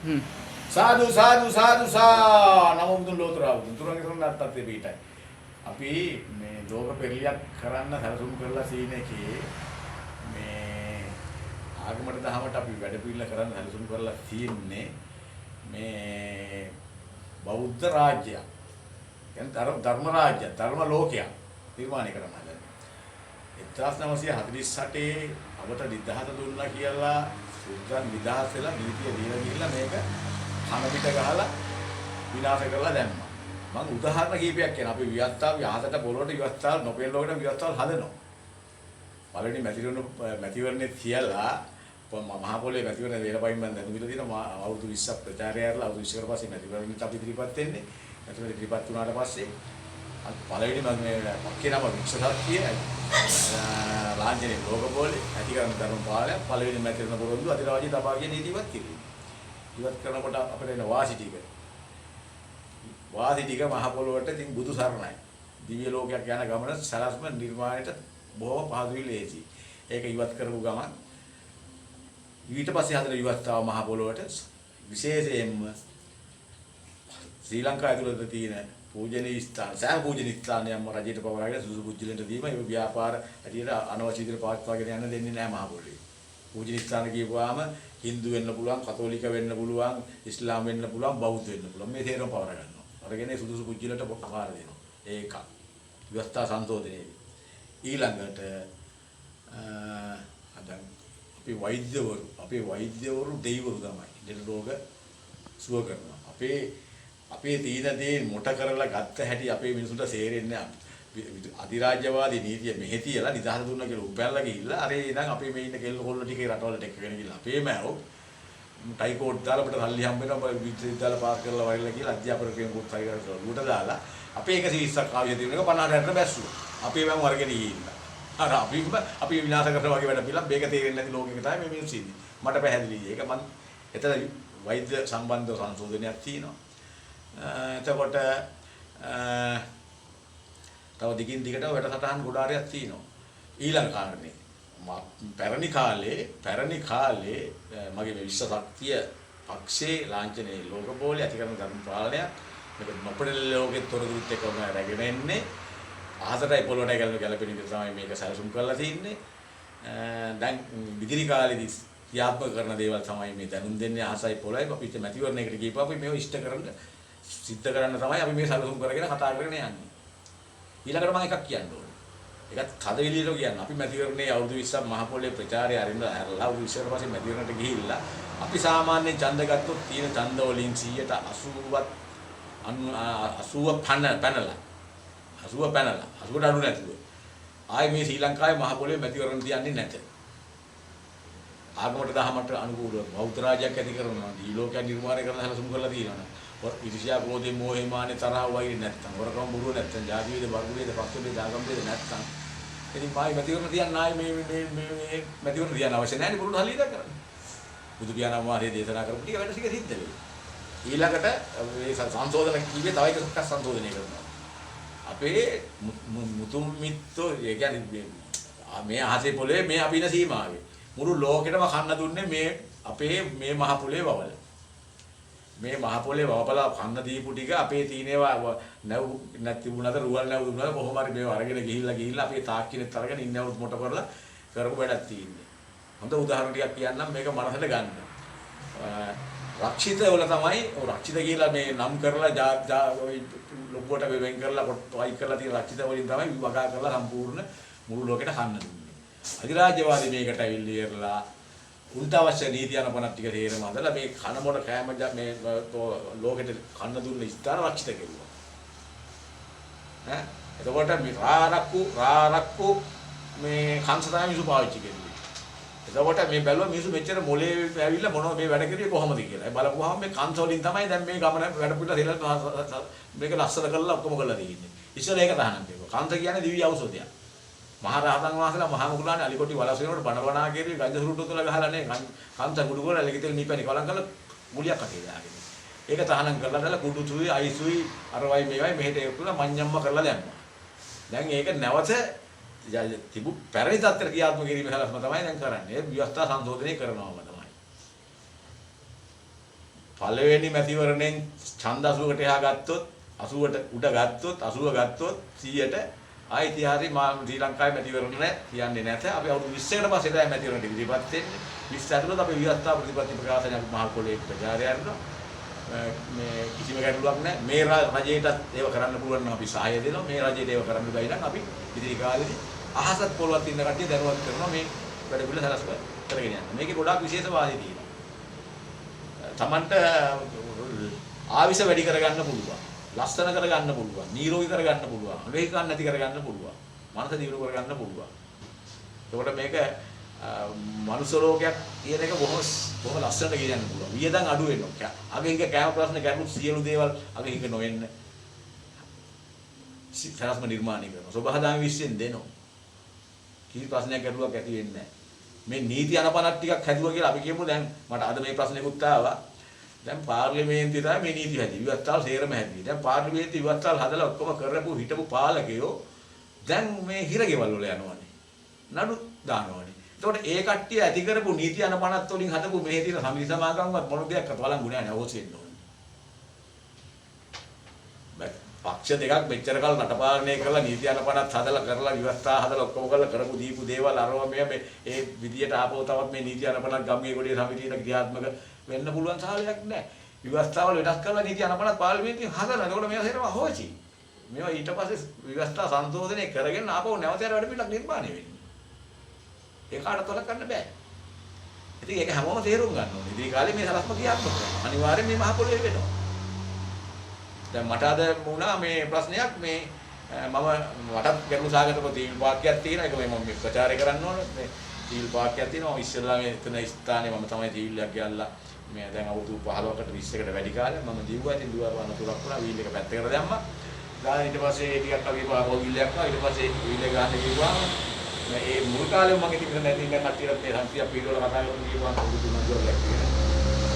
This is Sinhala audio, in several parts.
සාදු සාදු සාදු සා නම මුදුන් ලෝතරාවුන් තුරන්ගේ තුරන්නත් අත්තේ පිටයි. අපි මේ ලෝක පෙරලියක් කරන්න සැලසුම් කරලා සීන එකේ මේ ආගමට දහමට අපි වැඩ පිළිල කරන්න සැලසුම් කරලා තියෙන්නේ මේ බෞද්ධ රාජ්‍යයක්. කියන්නේ ධර්ම රාජ්‍ය, ධර්ම ලෝකයක් නිර්මාණය කරන්න හදන්නේ. 1948 අපට නිදහස දුන්නා කියලා සුද්දන් නිදහස් වෙලා නීතිය දීලා ගිහිල්ලා මේක කන පිට ගහලා විනාශ කරලා දැම්මා. මම උදාහරණ කීපයක් කියනවා. අපි විවස්ථාව යහතට පොළොවට විවස්ථාව නොපෙළොවට විවස්ථාව හදනවා. පළවෙනි මැතිවරණේ තියලා මහා පොළේ මැතිවරණ වේලපයින් මම දැනුමිලා තියෙනවා අවුරුදු 20ක් ප්‍රචාරය කරලා අවුරුදු 20කට පස්සේ මැතිවරණෙත් අපි ඉදිරිපත් වෙන්නේ. මැතිවරණ ඉදිරිපත් වුණාට පස්සේ පළවෙනි මම මේ පක්කේනම වික්ෂසත්තිය රාජ්‍යනේ ලෝක පොළේ ඇතිකරන ධර්ම පාලය පළවෙනි මැතිවරණ පොරොන්දු අධිරාජ්‍ය තබාගේ නීතිවත් කිරීම. ඉවත් කරනකොට අපිට එන වාසි ටික මහ පොළොවට ඉතින් බුදු සරණයි. දිව්‍ය ලෝකයක් යන ගමන සලස්ම නිර්මාණයට බොහොම පහසුයි ලේසි. ඒක ඉවත් කරපු ගමන් ඊට පස්සේ හදන විවස්ථාව මහ පොළොවට විශේෂයෙන්ම ශ්‍රී ලංකාව ඇතුළත තියෙන පූජනීය ස්ථාන සෑම පූජනීය ස්ථානයක්ම රජයට පවරාගෙන සුසු පුජ්‍යලෙන්ට දීම ඒ ව්‍යාපාර ඇටියට අනවශ්‍ය විදිහට පවත්වාගෙන යන්න දෙන්නේ නැහැ මහ පොළොවේ. පූජනීය ස්ථාන කියපුවාම හින්දු වෙන්න පුළුවන්, කතෝලික වෙන්න පුළුවන්, ඉස්ලාම් වෙන්න පුළුවන්, බෞද්ධ වෙන්න පුළුවන්. මේ තේරම පවර ගන්නවා. අරගෙන සුදුසු පුජ්‍යලට පවර දෙනවා. ඒක විවස්ථා සංශෝධනයේදී. ඊළඟට අදන් අපේ වෛද්‍යවරු දෙවිවරු තමයි. දෙන රෝග සුව කරනවා. අපේ තීන දේ මොට කරලා ගත්ත හැටි අපේ මිනිසුන්ට තේරෙන්නේ නැහැ. අධිරාජ්‍යවාදී නීතිය මෙහෙ තියලා නිදහස දුන්නා කියලා උපැල්ලා ගිහිල්ලා අර ඉඳන් අපේ මේ ඉන්න කෙල්ල කොල්ල ටිකේ රටවලට එක්කගෙන ගිහිල්ලා අපේ මෑවෝ ටයි කෝඩ් දාලා අපිට සල්ලි හම්බ වෙනවා විද්‍යාල පාස් කරලා වරිලා කියලා අධ්‍යාපන කෙනෙකුත් හරි කරලා උඩට දාලා අපේ 120ක් ආවිය තියෙන එක 50ට බැස්සුවා. අපේ මෑම වර්ගෙට ගිහිල්ලා. අර අපි විනාශ කරනවා වගේ වැඩ පිළිලා මේක තේරෙන්නේ නැති ලෝකෙක තමයි මේ මිනිස්සු ඉන්නේ. මට පැහැදිලි. ඒක මම එතන වෛද්‍ය සම්බන්ධ සංශෝධනයක් තියෙනවා. එතකොට තව දිගින් දිගට වැඩසටහන් ගොඩාරියක් තියෙනවා. ඊළඟ කාරණේ පැරණි කාලේ මගේ මේ විශ්ව ශක්තිය පක්ෂේ ලාංඡනයේ ලෝකපෝලි අධිකරණ ධර්ම පාලනයක් මේක නොපෙළ ලෝකෙත් තොරතුරුත් එක්කම රැගෙන එන්නේ අහසටයි පොළොවටයි ගැලපෙන විදිහට තමයි මේක සැලසුම් කරලා තියෙන්නේ. දැන් විදිරි කාලේදී ක්‍රියාත්මක කරන දේවල් තමයි මේ දැනුම් දෙන්නේ අහසයි පොළොවයි අපිට මැතිවරණයකට ගිහපුවා අපි මේව ඉෂ්ට කරන්න සිද්ධ කරන්න තමයි අපි මේ සැලසුම් කරගෙන කතා කරගෙන යන්නේ. ඊළඟට මම එකක් කියන්න ඕනේ. ඒකත් කද විලියට කියන්න. අපි මැතිවරණයේ අවුරුදු 20ක් මහ පොළේ ප්‍රචාරය අරින්න ඇරලා අවුරුදු 20කට පස්සේ මැතිවරණයට ගිහිල්ලා අපි සාමාන්‍යයෙන් ඡන්ද ගත්තොත් තියෙන ඡන්ද වලින් 180ක් 80 පැනලා 80ට අඩු නැතුව ආයේ මේ ශ්‍රී ලංකාවේ මහ පොළේ මැතිවරණ තියන්නේ නැත. ආගමට දහමට අනුකූලව බෞද්ධ රාජ්‍යයක් ඇති කරනවා. දී ලෝකයක් නිර්මාණය කරන හැලසුම් කරලා තියෙනවා. ඉරිසියා ක්‍රෝධේ මෝහේ මානේ තරහ වගේ නැත්තම් වරකම් බුරුව නැත්තම් ජාති වේද වර්ග වේද පක්ෂ වේද ආගම් වේද නැත්තම් ඉතින් මායි මැතිවරණ තියන්න ආයේ මේ මැතිවරණ තියන්න අවශ්‍ය නැහැ නේ බුරුණ හලියද කරන්නේ. බුදු පියාණන් වහන්සේ දේශනා කරපු ටික වැඩ ටික සිද්ධ වෙයි. ඊළඟට මේ සංශෝධන කීවේ තව එකක් සංශෝධනය කරනවා. අපේ මුතුන් මිත්තෝ ඒ කියන්නේ මේ අහසේ පොළවේ මේ අපි ඉන සීමාවේ මුළු ලෝකෙටම කන්න දුන්නේ මේ අපේ මේ මහ පොළවේ වවල. මේ මහ පොළේ වවපලා කන්න දීපු ටික අපේ තීනේවා නැව් නැතිුණාද රුවල් නැව් දුන්නාද කොහොම හරි මේව අරගෙන ගිහිල්ලා අපේ තාක්ෂණෙත් අරගෙන ඉන්නේ අවුත් මොට කරලා කරපු වැඩක් තියෙන්නේ. හොඳ උදාහරණ ටිකක් කියන්නම් මේක මනසට ගන්න. රක්ෂිත වල තමයි රක්ෂිත කියලා මේ නම් කරලා ඔය ලොකුවට වෙන් කරලා කොට්ටයි කරලා තියෙන රක්ෂිත වලින් තමයි වගා කරලා සම්පූර්ණ මුළු ලෝකෙට කන්න දුන්නේ. අධිරාජ්‍යවාදී මේකට ඇවිල්ලා උන්ට අවශ්‍ය නීති අනුපනත් ටික තේරෙම හදලා මේ කන මොන කෑම මේ ලෝකෙට කන්න දුන්න ස්ථාන රක්ෂිත කෙරුවා. එතකොට මේ රාරක්කු මේ කංශ තමයි මිනිස්සු පාවිච්චි කරන්නේ. එතකොට මේ බැලුවා මිනිස්සු මෙච්චර මොලේ ඇවිල්ලා මොනවද මේ වැඩ කරුවේ කොහොමද කියලා. ඒ බලපුවාම මේ කංශ වලින් තමයි දැන් මේ ගමන වැඩ පිළිලා හෙලලා මේක ලස්සන කරලා ඔක්කොම කරලා තියෙන්නේ. ඉස්සර ඒක තහනම් දෙනවා. කංශ කියන්නේ දිව්‍ය ඖෂධයක්. මහා රහතන් වහන්සේලා මහා මුගලානේ අලිකොටි වලසෙනකොට බණවනා කීරේ ගංජ සුරුට්ටු තුල ගහලා නේ කංශ කුඩු කරලා ලෙකිතෙල් නීපැණි කලම් කරලා මුලියක් අතේ දාගෙන. ඒක තහනම් කරලා දාලා කුඩු සුයි අයිසුයි අරවයි මේවයි මෙහෙට එක්කලා මඤ්ඤම්ම කරලා දැම්මා. දැන් ඒක නැවත තිබු පැරණි තත්ත්වයට ක්‍රියාත්මක කිරීමේ සලස්ම තමයි දැන් කරන්නේ. ඒ ව්‍යවස්ථා සංශෝධනය කරනවාම තමයි. පළවෙනි මැතිවරණයෙන් ඡන්ද 80කට එහා ගත්තොත් 80ට උඩ ගත්තොත් 80 ගත්තොත් 100ට ආයි ඉතිහාසයේ ශ්‍රී ලංකාවේ මැතිවරණ කියන්නේ නැත. අපි අවුරුදු 20කට පස්සේ තමයි මැතිවරණ ඉදිරිපත් වෙන්නේ. 20 ඇතුළත අපි විවස්ථා ප්‍රතිපත්ති ප්‍රකාශනය මහ පොළේ ප්‍රචාරය කරනවා. මේ කිසිම ගැටලුවක් නැහැ. මේ රජයටත් ඒව කරන්න පුළුවන් නම් අපි සහාය දෙනවා. මේ රජයට ඒව කරන්න බැයි නම් අපි ඉදිරි කාලෙදී අහසත් පොළවත් ඉන්න කට්ටිය දැනුවත් කරනවා මේ වැඩ පිළිවෙල සලස්ව කරගෙන යන්න. මේකේ ගොඩාක් විශේෂවාදී තියෙනවා. Tamanට ආවිෂ වැඩි කරගන්න පුළුවන්. ලස්සන කරගන්න පුළුවන්. නිරෝගී කරගන්න පුළුවන්. වේගකම් නැති කරගන්න පුළුවන්. මනස දියුණු කරගන්න පුළුවන්. ඒකට මේක මනුෂ්‍ය රෝගයක් කියන එක බොහොම ලස්සනට කියන්න පුළුවන්. වියදම් අඩු වෙනවා. අගින්ක කෑම ප්‍රශ්න ගැටලු සියලු දේවල් අගින්ක නොවෙන්න. සරස්ම නිර්මාණය කරනවා. සබහාදාම විශ්යෙන් දෙනවා. කිසි ප්‍රශ්නයක් ගැටලුවක් ඇති වෙන්නේ නැහැ. මේ නීති අනපනක් ටිකක් හැදුවා කියලා අපි කියමු දැන් මට අද මේ ප්‍රශ්නෙකුත් ආවා. දැන් පාර්ලිමේන්තුවේ තමයි මේ නීති හැදි. විවස්ථාල් සේරම හැදි. දැන් පාර්ලිමේන්තුවේ විවස්ථාල් හදලා ඔක්කොම කරපු හිටපු පාලකයෝ දැන් මේ හිරගෙවල් වල යනවානේ. නඩු දානවානේ. එතකොට ඒ කට්ටිය ඇති කරපු නීති අනපනත් වලින් හදපු මේ තියෙන සමිති සමාගම්වත් මොන දෙයක් අතවලංගු නැහැ නේ අවශ්‍ය වෙන්න ඕනේ. පක්ෂ දෙකක් මෙච්චර කල් රටපාලනය කරලා නීති අනපනත් හදලා කරලා විවස්ථා හදලා ඔක්කොම කරලා කරපු දීපු දේවල් අරව මේ ඒ විදියට ආපහු තවත් මේ නීති අනපනත් ගම්ගේ ගොඩේ සමිතියට ක්‍රියාත්මක වෙන්න පුළුවන් සාහලයක් නැහැ. විවස්ථාවල වෙනස් කරලා නීති අනපනත් පාර්ලිමේන්තුවෙන් හදලා. එතකොට මේවා හේරම හොචි. මේවා ඊට පස්සේ විවස්ථා සංශෝධනය කරගෙන ආපහු නැවත වැඩ පිළිවෙලක් නිර්මාණය වෙන්නේ. ඒක කාටවත් වල කරන්න බෑ. ඉතින් ඒක හැමෝම තේරුම් ගන්න ඕනේ. ඉතින් කාලේ මේ සලස්ම ක්‍රියාත්මක කරනවා. අනිවාර්යෙන් මේ මහ පොළොවේ වෙනවා. දැන් මට අද වුණා මේ ප්‍රශ්නයක් මේ මටත් ගැටලු සාගතව තීල් වාක්‍යයක් තියෙනවා. ඒක මම ප්‍රචාරය කරන්න ඕනේ. මේ තීල් වාක්‍යයක් තියෙනවා. ඉස්සෙල්ලා මේ එතන ස්ථානේ මම තමයි තීල්යක් ගියල්ලා මේ දැන් අවුරුදු 15කට 20කට වැඩි කාලයක් මම දීුවා. ඉතින් දුවා වනතුරක් වුණා. වීල් එක පැත්තකට දැම්මා. ගාන ඊට පස්සේ ටිකක් අපි පාරෝ වීල්යක් ආවා. ඊට පස්සේ වීල් එක ගන්න කිව්වා. මේ මුල් කාලේ මම ඉතින් නැති ඉන්න කට්ටියට මේ සංසිය පිළිවෙල කතා කරලා කිව්වා අවුරුදු 3 කියලා.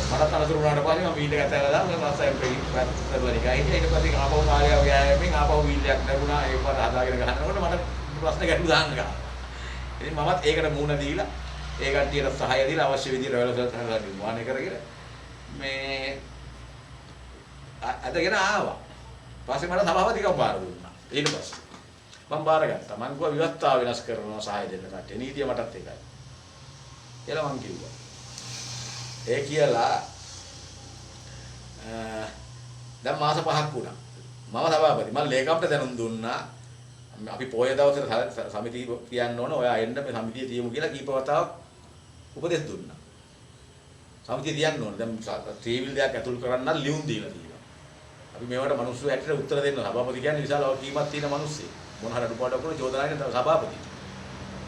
මට අනතුරු වුණාට පස්සේ මම වීල් එක ඇතලා දාලා මම රසයෙන් පැත්තට ගියා. ඊට පස්සේ ආපහු කාලය ව්‍යායාමයෙන් ආපහු වීල්යක් ලැබුණා. ඒක පාර හදාගෙන ගහනකොට මට ප්‍රශ්න ගැටලු දාන්න ගහනවා. ඉතින් මමත් ඒකට මුහුණ දීලා ඒ කට්ටියට සහාය දීලා අවශ්‍ය විදිහට වැඩසටහන නිර්මාණය කරගෙන මේ අදගෙන ආවා. පස්සේ මට සභාපතිකම් බාර දුන්නා. ඊට පස්සේ මම බාරගත්තා. මම කිව්වා විවස්ථාව වෙනස් කරනවා සහාය දෙන්න කට්ටිය. නීතිය මටත් එකයි. කියලා මම කිව්වා. ඒ කියලා දැන් මාස 5ක් වුණා. මම සභාපති. මම ලේකම්ට දැනුම් දුන්නා. අපි පොය දවසේ සමිතිය කියන්න ඕන. ඔයා එන්න මේ සමිතිය තියමු කියලා කීප වතාවක් උපදෙස් දුන්නා. සමිතිය තියන්න ඕන. දැන් ත්‍රිවිල් දෙයක් ඇතුල් කරන්න ලියුම් දීලා තියෙනවා. අපි මේවට මිනිස්සු හැටියට උත්තර දෙන්න. සභාපති කියන්නේ විශාල වගකීමක් තියෙන මිනිස්සෙක්. මොන හරි අඩුපාඩුවක් වුණොත් චෝදනාවෙන් සභාපති.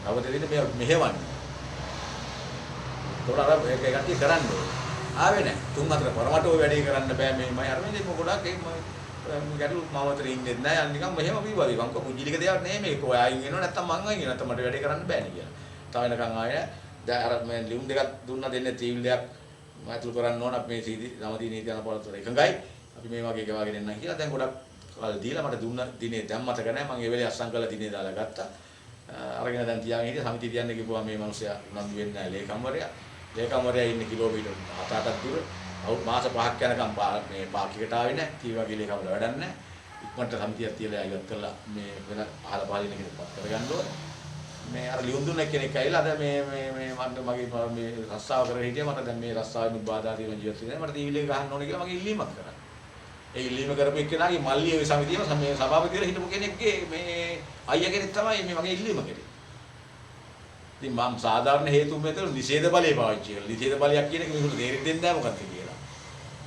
සභාපති දෙන්නේ මේ මෙහෙවන්නේ. තොර අර ඒක කට්ටිය කරන්න ඕනේ. ආවේ නැහැ. 3-4 පරමට ඔය වැඩේ කරන්න බෑ මේ මම අර මේ ගොඩක් ඒක මම ගැටළු මමතර ඉන්නේ නැහැ. අන්න නිකන් මෙහෙම විවාදේ. මං කෝ පුජිලික දෙයක් නෙමෙයි මේක. ඔය ආයින් එනවා නැත්තම් මං ආයින් එනවා. නැත්තම් මට වැඩේ කරන්න බෑනේ කියලා. තව එනකන් ආයේ දැන් අර මේ ලියුම් දෙකක් දුන්නා දෙන්නේ තීවිල් දෙයක් මම අතුල් කරන්න ඕන අපි මේ සීදී සමදී නීති අනපනතර එකඟයි. අපි මේ වගේ ගෙවාගෙන එන්න කියලා දැන් ගොඩක් කල් දීලා මට දුන්න දිනේ දැන් මතක නැහැ. මං ඒ වෙලේ අස්සම් කරලා දිනේ දාලා ගත්තා. අරගෙන දැන් තියාගෙන හිටිය සමිතිය තියන්න කිව්වා මේ මිනිස්සයා උනන්දු වෙන්නේ නැහැ ලේකම්වරයා. ලේකම්වරයා ඉන්නේ කිලෝමීටර් 7-8ක් දුර. මාස 5ක් යනකම් මේ පාක්කයකට ආවේ නැහැ. කී වගේ ලේකම්වල වැඩක් නැහැ. ඉක්මනට සමිතියක් තියලා ඉවත් කරලා මේ වෙන අහලා පහලින කෙනෙක්පත් කරගන්න ඕනේ. මේ අර ලියුම් දුන්න කෙනෙක් ඇවිල්ලා අද මේ මට මගේ මේ රස්සාව කරගෙන හිටියා. මට දැන් මේ රස්සාවෙන් බාධා තියෙන ජීවිත වෙනවා. මට ටීවී එක ගහන්න ඕනේ කියලා මගේ ඉල්ලීමක් කරා. ඒ ඉල්ලීම කරපු එක්කෙනාගේ මල්ලියේ සමිතියේ මේ සභාපතිවරයා හිටපු කෙනෙක්ගේ මේ අයියා කෙනෙක් තමයි මේ මගේ ඉල්ලීම කරේ. ඉතින් මම සාධාරණ හේතුන් මෙතන නිෂේධ බලය පාවිච්චි කරලා නිෂේධ බලයක් කියන එක මිනිස්සුන්ට තේරෙන්නේ දෙන්නේ නැහැ මොකක්ද කියලා.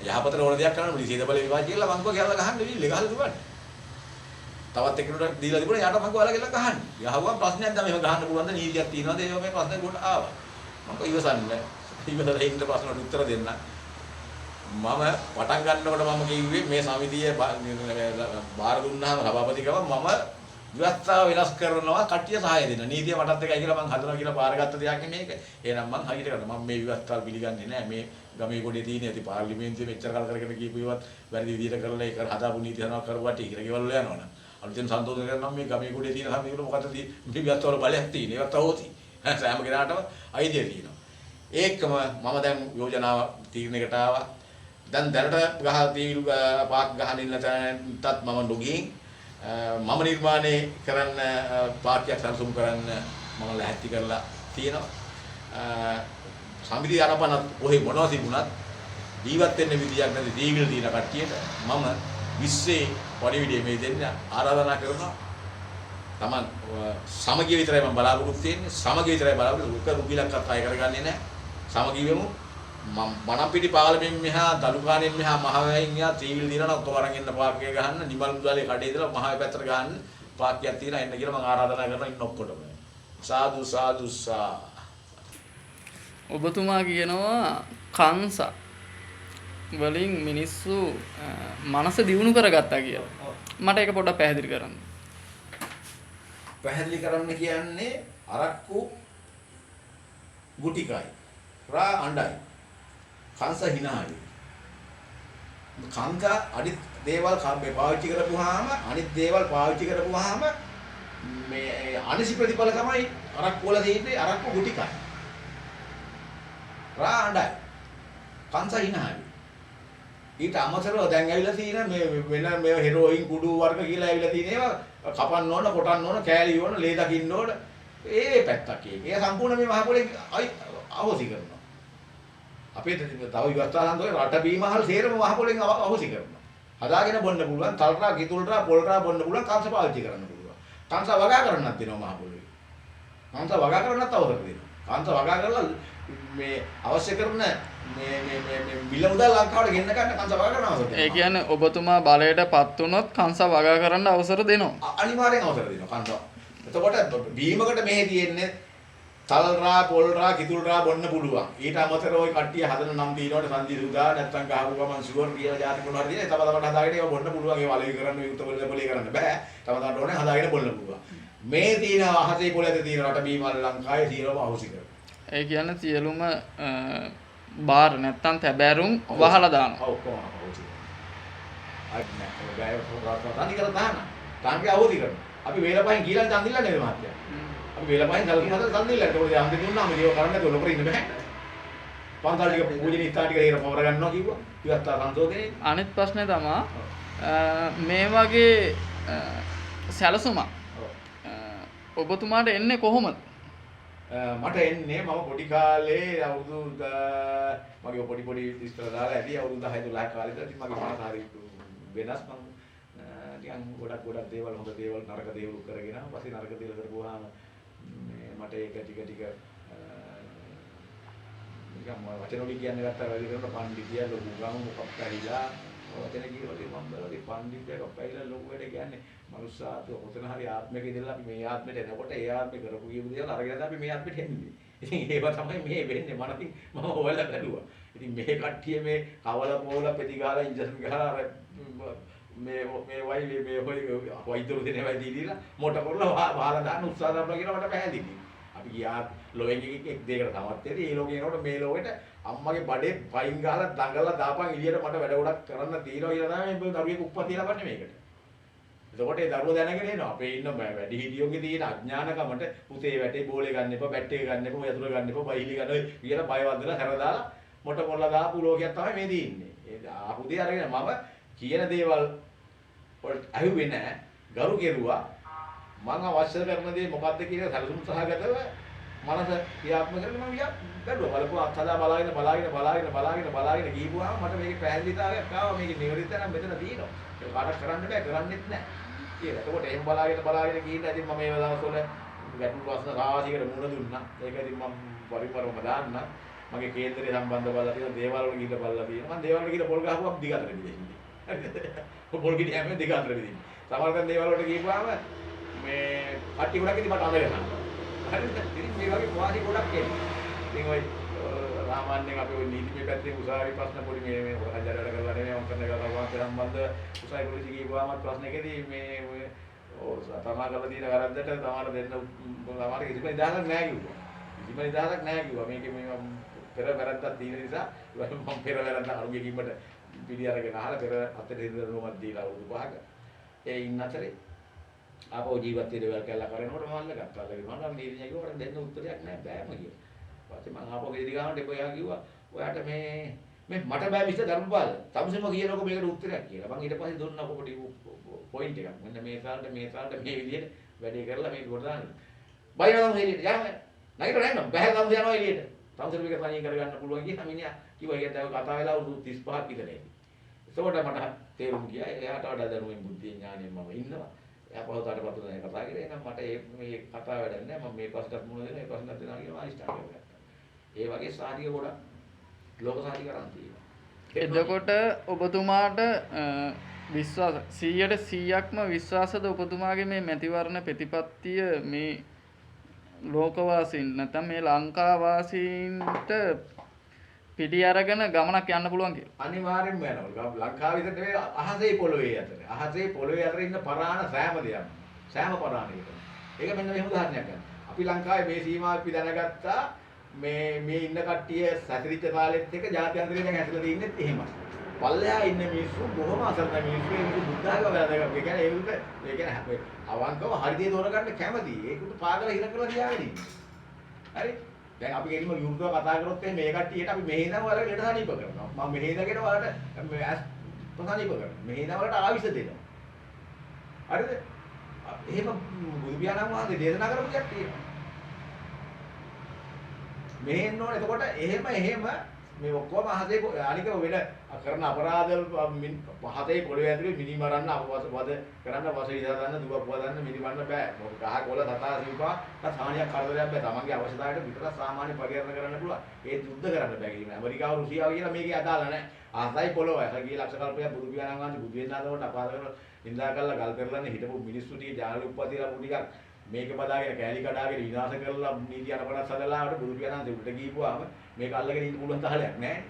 යහපතට ඕන දෙයක් කරන්න නිෂේධ බලය පාවිච්චි කරලා මං කෝ කියලා ගහන්න විල්ල ගහලා දුවන්නේ. තවත් එක්කෙනෙකුට දීලා තිබුණා යාට මං කෝ ඔයාලා කියලා ගහන්න. යහුවම් ප්‍රශ්නයක් දැන් මෙහෙම ගහන්න පුළුවන්ද නීතියක් තියෙනවද ඒ මේ ප්‍රශ්න කොට ආවා. මං කෝ ඉවසන්න. ඉවසලා ඉන්න ප්‍රශ්නට උත්තර දෙන්න. මම පටන් ගන්නකොට මම කිව්වේ මේ සමිතිය බාර දුන්නාම සභාපතිකම මම විවස්ථාව වෙනස් කරනවා කට්ටිය සහාය දෙන්න. නීතිය මටත් එකයි කියලා මං හදනවා කියලා බාරගත්ත දෙයක් මේක. එහෙනම් මං හරියට කරනවා. මම මේ විවස්ථාව පිළිගන්නේ නැහැ. මේ ගමේ ගොඩේ තියෙන ඇති පාර්ලිමේන්තුවේ මෙච්චර කල් කරගෙන ගිහපු ඒවත් වැරදි විදිහට කරලා ඒක හදාපු නීති හදනවා කරුවාට ඉරගෙවල් වල යනවනම්. අලුතෙන් සංශෝධනය කරනවා මේ ගමේ ගොඩේ තියෙන සමිතිවල මොකටද මේ විවස්ථාවල බලයක් තියෙන. ඒවත් අවෝති. සෑම කෙනාටම අයිතිය තියෙනවා. ඒකම මම දැන් යෝජනාව තීරණයකට ආවා. දැන් දැනට ගහ තීරු පාක් ගහන ඉන්න තැනටත් මම නොගින් මම නිර්මාණය කරන්න පාක්‍යයක් සම්සුම් කරන්න මම ලැහැත්ති කරලා තියෙනවා. සමිති අරපනත් ඔහි මොනවා තිබුණත් ජීවත් වෙන්න විදියක් නැති දීවිල් දින කට්ටියට මම විශ්සේ පරිවිඩය මේ දෙන්න ආරාධනා කරනවා. Taman සමගිය විතරයි මම බලාපොරොත්තු වෙන්නේ. සමගිය විතරයි බලාපොරොත්තු රුපියලක්වත් අය කරගන්නේ නැහැ. සමගිය වෙමු. මම මනම්පිටි පාර්ලිමේන්තුවෙන් මෙහා දලුකාණෙන් මෙහා මහවැයෙන් යා ත්‍රිවිල් දිනන ඔක්කොම අරන් එන්න පාක්කය ගහන්න නිමල් මුදාලේ කඩේ ඉඳලා මහවැය පැත්තට ගහන්න පාක්කයක් තියෙනවා එන්න කියලා මම ආරාධනා කරනවා ඉන්න ඔක්කොටම. සාදු සාදු සා. ඔබතුමා කියනවා කංශ වලින් මිනිස්සු මනස දියුණු කරගත්තා කියලා. මට ඒක පොඩ්ඩක් පැහැදිලි කරන්න. පැහැදිලි කරන්න කියන්නේ අරක්කු ගුටිකයි රා අණ්ඩයි කංශ හිනායි. කංශ අනිත් දේවල් කම්බේ පාවිච්චි කරපුවාම අනිත් දේවල් පාවිච්චි කරපුවාම මේ අනිසි ප්‍රතිඵල තමයි අරක්කු වල තියෙන්නේ අරක්කු ගුටිකයි. රා අණ්ඩයි කංශ හිනායි. ඊට අමතරව දැන් ඇවිල්ලා තියෙන මේ වෙන මේ හෙරෝයින් කුඩු වර්ග කියලා ඇවිල්ලා තියෙන ඒවා කපන්න ඕන කොටන්න ඕන කෑලි ඕන ලේ දකින්න ඕන ඒ පැත්තක් ඒක. ඒ සම්පූර්ණ මේ මහ පොළේ අවශ්‍ය කරනවා. අපේ තව විවස්ථා සම්පූර්ණ රට බීමහල් සේරම මහ පොළෙන් අවශ්‍ය කරනවා. හදාගෙන බොන්න පුළුවන් තල්රා කිතුල්රා පොල්රා බොන්න පුළුවන් කංශ පාවිච්චි කරන්න පුළුවන්. කංශ වගා කරන්නත් දෙනවා මහ පොළේ. කංශ වගා කරන්නත් අවශ්‍ය දෙනවා. කංශ වගා කරලා මේ අවශ්‍ය කරන මේ මිල මුදල් ලංකාවට ගෙන්න ගන්න කංශ වගා කරන අවශ්‍ය ඒ කියන්නේ ඔබතුමා බලයටපත් වුණොත් කංශ වගා කරන්න අවසර දෙනවා. අනිවාර්යෙන් අවසර දෙනවා කංශ. එතකොට බීමකට මෙහෙ තියෙන්නේ තල්රා පොල්රා කිතුල්රා බොන්න පුළුවන්. ඊට අමතරව ওই කට්ටිය හදන නම් තියෙනවට සංදි සුදා නැත්තම් ගහපු ගමන් ෂුවර් කියලා જાති මොනවා හරි තව තවත් හදාගෙන ඒවා බොන්න පුළුවන්. ඒවා අලෙවි කරන්න විවුත පොලේ කරන්න බෑ. තව තවත් ඕනේ හදාගෙන බොන්න පුළුවන්. මේ තියෙන අහසේ පොලේ තියෙන රට බීමල් ලංකාවේ තියෙනව අවශ්‍ය කරනවා. ඒ කියන්නේ සියලුම බාර් නැත්තම් තැබෑරුම් වහලා දානවා. ඔව් කොහොමද අවශ්‍ය කරනවා. අයි නෑ ගාය රාත්‍රී තනි කරලා දාන්න. තාන්ගේ අවදි කරනවා. අපි වේලපහින් කියලා තන්දිලා නේද මහත්තයා? අපි වේලපහින් සල්ලි හදලා තන්දිලා. ඒකෝද යම් දෙන්න උනාම ඒව කරන්න නැතුව නොකර ඉන්න බෑ. පන්සල් ටික පූජනීය ඉස්තාර ටික ඒකට පවර ගන්නවා කිව්වා. ඉවත්තා සංසෝධනේ. අනිත් ප්‍රශ්නේ තමයි මේ වගේ සැලසුමක් ඔබතුමාට එන්නේ කොහොමද? මට එන්නේ මම පොඩි කාලේ අවුරුදු මගේ පොඩි ඉස්තර දාලා ඇති අවුරුදු 10 12 කාලේ ඉතින් මගේ මනස හරි වෙනස් මම නිකන් ගොඩක් දේවල් හොඳ දේවල් නරක දේවල් කරගෙන පස්සේ නරක දේවල් කරපුවාම මේ මට ඒක ටික නිකන් වචන වලින් කියන්න ගත්තා වැඩි කරන පඬිතිය ලොකු ගම මොකක් ඇහිලා වචන කියවලේ මම බලලා පඬිතියක පැහිලා ලොකු වැඩ කියන්නේ මනුස්සාට ඔතන හරි ආත්මයක ඉඳලා අපි මේ ආත්මෙට එනකොට ඒ ආත්මේ කරපු කියපු දේවල් අරගෙන අපි මේ ආත්මෙට එන්නේ. ඉතින් ඒව තමයි මේ වෙන්නේ මම හොයලා බැලුවා. ඉතින් මේ කට්ටිය මේ කවල පොවල පෙති ගහලා ඉන්ජෙක්ෂන් ගහලා මේ වයි මේ වයිදරු දෙනවයි දීලා මොට කරලා වහලා දාන්න උත්සාහ කරනවා කියලා මට පැහැදිලි. අපි ගියා ලෝකෙක එක් දෙයකට තමත් වෙදී ඒ ලෝකේ එනකොට මේ ලෝකෙට අම්මගේ බඩේ පයින් ගහලා දඟලලා දාපන් එළියට මට වැඩ ගොඩක් කරන්න තියෙනවා කියලා තමයි මේ දරුවෙක් උප්පත්ති ලබන්නේ මේකට. එතකොට ඒ දරුවෝ දැනගෙන එනවා අපේ ඉන්න වැඩි හිටියෝගේ තියෙන අඥානකමට පුතේ වැටේ බෝලේ ගන්න එපා බැට් එක ගන්න එපා යතුරු ගන්න එපා බයිලි ගන්න ඔය කියලා බය වදලා හැර දාලා මොට කරලා දාපු ලෝකයක් තමයි මේ තියෙන්නේ. ඒ ආපු දේ අරගෙන මම කියන දේවල් වලට අහුවේ නැහැ. ගරු කෙරුවා. මම අවශ්‍ය කරන දේ මොකද්ද කියලා සැලසුම් සහගතව මනස ක්‍රියාත්මක කරගෙන මම බැලුවා. බලපුවා අත්හදා බලාගෙන ගිහුවාම මට මේකේ පැහැදිලිතාවයක් ආවා. මේකේ නිවැරදිත නම් මෙතන තියෙනවා. ඒක කාටවත් කරන්න බෑ කරන්නෙත් නැහැ. කියලා. එතකොට එහෙම බලාගෙන ගිහින් ඉතින් මම මේ දවස්වල ගැටළු ප්‍රශ්න රාශියකට මුහුණ දුන්නා. ඒක ඉතින් මම පරිපරම දාන්න. මගේ කේන්දරය සම්බන්ධ බලලා තියෙන දේවල් වල ගිහින් බලලා තියෙනවා. මම දේවල් වල ගිහින් පොල් ගහපුවම දිගට දෙන්නේ. පොල් ගිහින් හැම දිගට දෙන්නේ. සමහරවිට දේවල් වලට ගිහුවාම මේ කට්ටි ගොඩක් ඉතින් මට අමරෙනවා. හරිද? ඉතින් මේ වගේ වාසි ගොඩක් එන්නේ. ඉතින් ඔය සාමාන්‍යයෙන් අපි ඔය නීතිමය පැත්තේ උසාවි ප්‍රශ්න පොඩි මේ හොරජරට කරලා නෙමෙයි මම කරන ගාතාවක් සම්බන්ධ උසාවි පොලිසි ගිහුවාම ප්‍රශ්නකදී මේ ඔය තමා කරලා තියෙන වැරද්දට තමාට දෙන්න තමාට කිසිම නිදහසක් නැහැ කිව්වා. කිසිම නිදහසක් නැහැ කිව්වා. මේකේ මේ පෙර වැරද්දක් තියෙන නිසා මම පෙර වැරද්ද අරුගේ කිව්වට පිළි අරගෙන අහලා පෙර අතට දෙන්නුමක් දීලා අවුරුදු 5ක ඒ ඉන්න අතරේ ආපහු ජීවිතේ දේවල් කළා කරනකොට මම අල්ලගත්තා. අල්ලගෙන මම නීතිඥයා කිව්වා මට දෙන්න උත්තරයක් නැහැ බෑම කියලා. ඊපස්සේ මම ආපහු ගෙදර ගානට එපා කිව්වා. ඔයාට මේ මට බෑ මිස්ටර් ධර්මපාල. තමසෙම කියනකො මේකට උත්තරයක් කියලා. මම ඊට පස්සේ දුන්නා කොපටි පොයින්ට් එකක්. මෙන්න මේ කාලේ මේ විදිහට වැඩේ කරලා මේක කොට දාන්න. බයිනවා එළියට යන්න. නැගිට නැන්න. බෑ තමස යනවා එළියට. තමසෙම මේක තනියෙන් කරගන්න පුළුවන් කියලා මිනිහා කිව්වා. ඒකට කතා වෙලා උදු 35ක් විතර එන්නේ. ඒකෝට මට තේරුම් ගියා. එයාට වඩා දැනුමින් බුද්ධිය ඥාණයෙන් මම ඉන්නවා. එයා පහුතාවට පතුල දැන් කතා කරේ. එහෙනම් මට මේ කතාව වැඩක් නැහැ. මම මේ ප්‍රශ්නට මුහුණ දෙනවා. මේ ප්‍රශ්නට දෙනවා කියලා මම ස්ටාර්ට් කරගත්තා. ඒ වගේ සාහිතික ගොඩක් ලෝක සාහිතික කරන් තියෙනවා. එතකොට ඔබතුමාට විශ්වාස 100%ක්ම විශ්වාසද ඔබතුමාගේ මේ මැතිවරණ ප්‍රතිපත්තිය මේ ලෝකවාසීන් නැත්නම් මේ ලංකාවාසීන්ට පිටි අරගෙන ගමනක් යන්න පුළුවන් කියලා? අනිවාර්යෙන්ම යනවා. ලංකාවේ විතර නෙවෙයි අහසේ පොළොවේ අතර. අහසේ පොළොවේ අතර ඉන්න පරාණ සෑම දෙයක්ම. සෑම පරාණයකම. ඒක මෙන්න මෙහෙම උදාහරණයක් ගන්න. අපි ලංකාවේ මේ සීමාව අපි දැනගත්තා මේ ඉන්න කට්ටිය සැතිරිච්ච කාලෙත් එක ජාත්‍යන්තරයෙන් දැන් ඇසලා තින්නේ එහෙමයි. පල්ලෙහා ඉන්න මිනිස්සු බොහොම අසරණ මිනිස්සු. ඒ මිනිස්සු බුද්ධාගම වැදගත්. ඒ කියන්නේ අවංකව හරිදී තෝරගන්න කැමති. ඒකට පාගල හිර කරලා තියාගෙන ඉන්නේ. හරි? දැන් අපි ගෙලිම යුද්ධව කතා කරොත් මේ කට්ටියට අපි මෙහි ඉඳන් වලට ලෙඩ සනීප කරනවා. මම මෙහි ඉඳගෙන වලට මේ ප්‍රසනීප කරනවා. මෙහි ඉඳන් වලට ආවිෂ දෙනවා. හරිද? එහෙම බුදු පියාණන් වහන්සේ දේශනා කරපු දෙයක් තියෙනවා. මෙහෙ එන්න ඕනේ. එතකොට එහෙම මේ ඔක්කොම අහසේ අනික වෙන කරන අපරාධ පහතේ පොළවේ ඇතුලේ මිනි මරන්න අපවද කරන්න වස විදා ගන්න දුව පුවා ගන්න මිනි මරන්න බෑ. මොකද ගහ කොළ තතා සිව්පා සාහනියක් කරදරයක් බෑ. තමන්ගේ අවශ්‍යතාවයට විතර සාමාන්‍ය පරිහරණය කරන්න පුළුවන්. ඒ යුද්ධ කරන්න බෑ කියන ඇමරිකාව රුසියාව කියලා මේකේ අදාළ නැහැ. ආසයි පොළොව ඇසගිය ලක්ෂ කල්පයක් බුදු පියාණන් වහන්සේ බුදු වෙන්න ආදවට අපාද කරලා නිඳා කළා ගල් පෙරලන්නේ හිටපු මිනිස්සු ටික ජාලි උප්පතිලා ටිකක් මේක බදාගෙන කෑලි කඩාගෙන විනාශ කරලා නීති අනපනත් සදලාවට බුදු පියාණන් දෙවිට ගිහුවාම මේක අල්ලගෙන ඉන්න පුළුවන් තාලයක් නැහැ.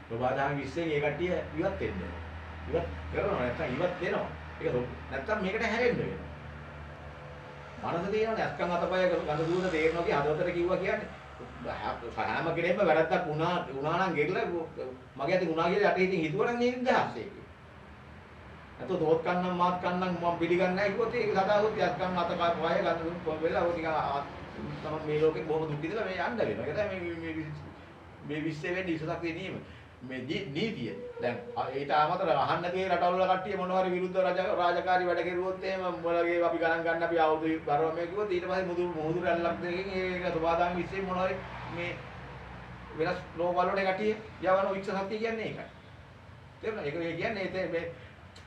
ප්‍රබාදාන් 20න් ඒ කට්ටිය ඉවත් වෙන්න. ඉවත් කරනවා නැත්නම් ඉවත් වෙනවා. ඒක නැත්නම් මේකට හැරෙන්න වෙනවා. මනස තියෙනවනේ අස්කම් අතපය ගඳ දුවන තේරෙනවා කිය හදවතට කිව්වා කියන්නේ හැම කෙනෙක්ම වැරද්දක් වුණා නම් ගෙරලා මගේ අතින් වුණා කියලා යටි ඉතින් හිතුවනම් මේ නිදහස් ඒක. නැත්නම් දෝත් කන්නම් මාත් කන්නම් මම පිළිගන්නේ නැහැ කිව්වොත් ඒක සදාහොත් අස්කම් අතපය ගඳ දුවන වෙලා ඔය ටික තමයි මේ ලෝකේ බොහොම දුක් විඳලා මේ යන්න වෙනවා. ඒක තමයි මේ විශ්ව වෙන්නේ ඉස්සසක් දෙනීම. මේ නීතිය. දැන් ඊට අමතරව අහන්න තියෙන රටවල කට්ටිය මොනවා හරි විරුද්ධ රාජකාරී වැඩ කෙරුවොත් එහෙම මොලගේ අපි ගණන් ගන්න අපි ආවුදු කරව මේ කිව්වොත් ඊට පස්සේ මුහුදු රැල්ලක් දෙකකින් ඒක සබාදාන් විශ්වයේ මොනවා හරි මේ වෙනස් ලෝකවල කට්ටිය යවන වික්ෂ සත්‍ය කියන්නේ ඒකයි. තේරුණා? ඒක මේ කියන්නේ මේ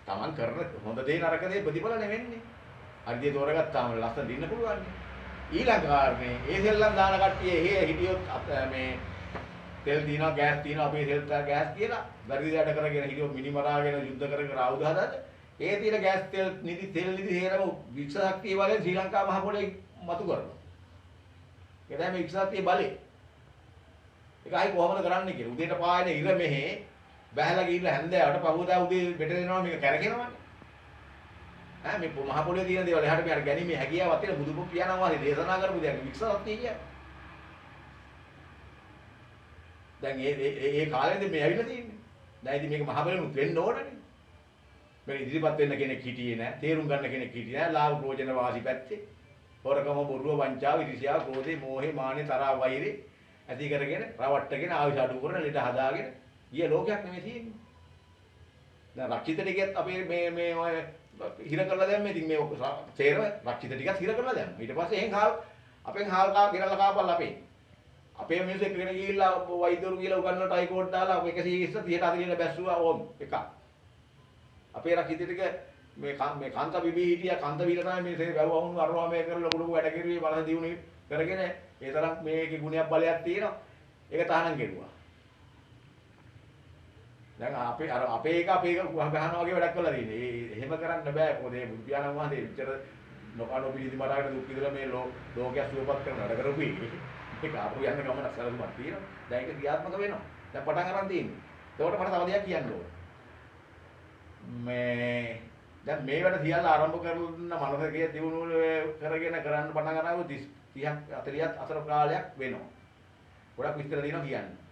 Taman කරන හොඳ දේ නරක දේ ප්‍රතිඵල නෙවෙන්නේ. හරිදී තෝරගත්තාම ලස්සන දින්න පුළුවන්. ඊළඟ කාරණේ ඒ සෙල්ලම් දාන කට්ටිය එහෙ හිටියොත් මේ තෙල් දිනවා ගෑස් දිනවා අපි තෙල් ගෑස් කියලා බැරිදට කරගෙන හිටියොත් මිනි මරාගෙන යුද්ධ කර ආයුධ හදද්ද ඒ තියෙන ගෑස් තෙල් නිදි හේරම වික්ෂ ශක්තිය වලින් ශ්‍රී ලංකා මහ පොළේ මතු කරනවා. ඒ තමයි වික්ෂ ශක්තිය බලය. ඒක ආයි කොහොමද කරන්නේ කියලා. උදේට පායන ඉර මෙහෙ බැහැලා ගිහිල්ලා හැන්දෑවට පහුවදා උදේ පිට දෙනවා මේක කැරකෙනවනේ. මේ මහ පොළේ තියෙන දේවල් එහාට මෙහාට ගැනීමේ හැකියාවක් තියෙන බුදු පියාණන් වහන්සේ දේශනා කරපු දෙයක් වික්ෂ ශක්තිය කියන්නේ. දැන් ඒ කාලෙදී මේ ඇවිල්ලා තියෙන්නේ. දැන් ඉතින් මේක මහ බලනුත් වෙන්න ඕනනේ. මේක ඉදිරිපත් වෙන්න කෙනෙක් හිටියේ නැහැ. තේරුම් ගන්න කෙනෙක් හිටියේ නැහැ. ලාභ ප්‍රයෝජන වාසි පැත්තේ. හොරකම බොරුව වංචාව ඉරිසියාව ක්‍රෝධේ මෝහේ මාන්නේ තරහ වෛරේ ඇති කරගෙන රවට්ටගෙන ආවිෂ අඩු කරන ලෙඩ හදාගෙන ඊයේ ලෝකයක් නෙමෙයි තියෙන්නේ. දැන් රක්ෂිත ටිකත් අපේ මේ ඔය හිර කරලා දැම්මේ. ඉතින් මේ තේරම රක්ෂිත ටිකත් හිර කරලා දැම්මා. ඊට පස්සේ එහෙන් අපෙන් හාල් ගෙනල්ලා කාපල් අපේ මිනිස්සු එක්කගෙන ගිහිල්ලා වෛද්‍යවරු කියලා උගන්වන ටයිකෝඩ් දාලා 120 30 40 බැස්සුවා ඕම් එකක්. අපේ රක්ෂිත ටික මේ කාන්ත බිබී හිටියා කාන්ත බීලා තමයි මේ වැව වුණු අරවා මේ කරලා ලොකු ලොකු වැඩ කෙරුවේ බලස දිනුනේ කරගෙන ඒ තරම් මේකේ ගුණයක් බලයක් තියෙනවා. ඒක තහනම් කෙරුවා. දැන් අපේ එක ගහනවා වගේ වැඩක් කරලා තියෙන්නේ. එහෙම කරන්න බෑ. මොකද මේ බුදු පියාණන් වහන්සේ විතර නොකනෝ පිළිදි මරාගෙන දුක් විඳලා මේ ලෝකයක් සුවපත් කරන වැඩ කරපු ඒක ආපහු යන්න ගමන සැලසුමක් තියෙනවා. දැන් ඒක ක්‍රියාත්මක වෙනවා. දැන් පටන් ගන්න තියෙන්නේ. ඒකට මට තව දෙයක් කියන්න ඕන. දැන් මේ වැඩ සියල්ල ආරම්භ කරන මනසකයේ දිනුනු කරගෙන කරන්න පටන් ගන්නවා 30ක් 40ක් අතර කාලයක් වෙනවා. ගොඩක් විස්තර දෙනවා කියන්නේ.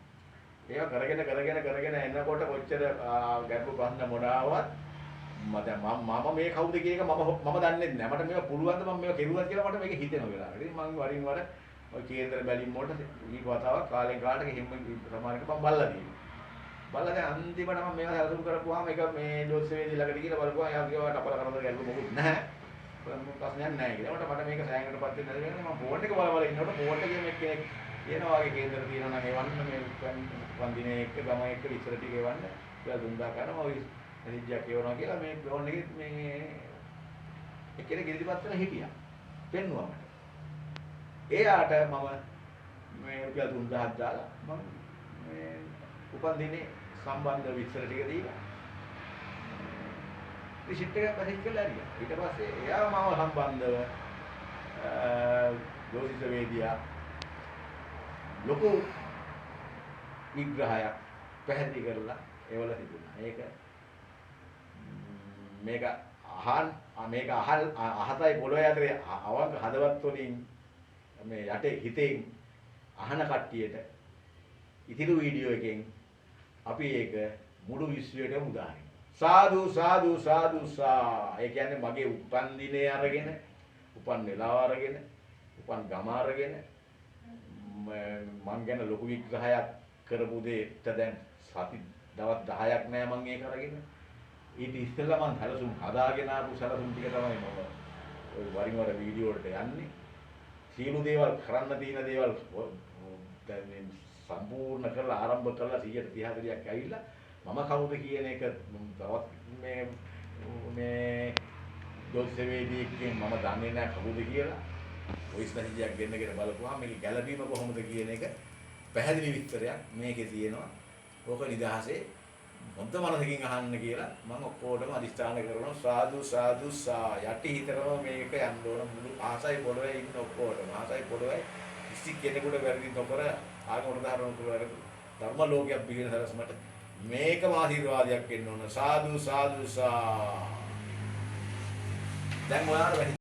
ඒක කරගෙන එනකොට කොච්චර ගැඹුරු ප්‍රශ්න මොනාවත් මම මේ කවුද කියන එක මම දන්නේ නැහැ. මට මේක පුළුවන් ද මම මේක කෙරුවා කියලා මට මේක හිතෙනවා වෙලාවට. ඉතින් මම වරින් වර ඔය කේන්දර බැලිම් වලට ඊ වතාවක් කාලෙන් කාලට එහෙම සමානක මම බලලා තියෙනවා. බලලා දැන් අන්තිමට මම මේවා සැලසුම් කරපුවාම ඒක මේ ජෝතිෂ්‍යවේදී ළඟට ගිහලා බලපුවා යා කිව්වා අපල කරදර ගැල්ලු මොකුත් නැහැ. ප්‍රශ්නයක් නැහැ කියලා. මට මේක සෑහනකටපත් වෙන්න නැති වෙනවා. මම ෆෝන් එක බල ඉන්නකොට ෆෝන් එකේ මේ කෙනෙක් කියනවා වගේ කේන්දර තියෙනවා නම් එවන්න මේ වන්දිනේ එක්ක ගම එක්ක විතර ටික එවන්න. කියලා දුන්දා කරනවා ඔය මෙසේජ්යක් එවනවා කියලා මේ ෆෝන් එකේ මේ එක්කෙනෙක් ඉදිරිපත් වෙලා හිටියා. පෙන්නුවා මට. එයාට මම මේ රුපියල් 3000ක් දාලා මම මේ උපන් දිනේ සම්බන්ධ විස්තර ටික දීලා රිසිට් එක පැහැදිලි කරලා හරියා. ඊට පස්සේ එයා මාව සම්බන්ධව ජෝතිෂ්‍යවේදියා ලොකු විග්‍රහයක් පැහැදිලි කරලා ඒවල තිබුණා. මේක අහතයි පොළොවේ අතරේ අවංක හදවත් වලින් මේ යටේ හිතෙන් අහන කට්ටියට ඉතිරි වීඩියෝ එකෙන් අපි ඒක මුළු විශ්වයටම උදාහරණයක්. සාදු සාදු සාදු සා. ඒ කියන්නේ මගේ උපන් දිනේ අරගෙන, උපන් වෙලාව අරගෙන, උපන් ගම අරගෙන මං ගැන ලොකු විග්‍රහයක් කරපු දෙයට දැන් සති දවස් 10ක් නෑ මං ඒක අරගෙන. ඊට ඉස්සෙල්ලා මං සැලසුම් හදාගෙන ආපු සැලසුම් ටික තමයි මම ඔය වරින් වර වීඩියෝ වලට යන්නේ. සියලු දේවල් කරන්න තියෙන දේවල් දැන් මේ සම්පූර්ණ කරලා ආරම්භ කරලා 130 40ක් ඇවිල්ලා මම කවුද කියන එක තවත් මේ ජෝතිෂ්‍යවේදියෙක්ගෙන් මම දන්නේ නැහැ කවුද කියලා වොයිස් මැසේජ් එකක් ගෙන්නගෙන බලපුවාම මේක ගැළපීම කොහොමද කියන එක පැහැදිලි විස්තරයක් මේකේ තියෙනවා. ඕක නිදහසේ මොන්ත මනසකින් අහන්න කියලා මම ඔක්කොටම අදිස්ථාන කරනවා සාදු සාදු සා. යටි හිතරම මේක යන්න ඕන මුළු ආසයි පොළොවේ ඉන්න ඔක්කොටම. ආසයි පොළොවේ කිසි කෙනෙකුට වැරදි නොකර ආගම උදාහරණ කරලා ධර්ම ලෝකයක් බිහින සරසමට මේකම ආශිර්වාදයක් වෙන්න ඕන. සාදු සාදු සා. දැන් ඔයාලා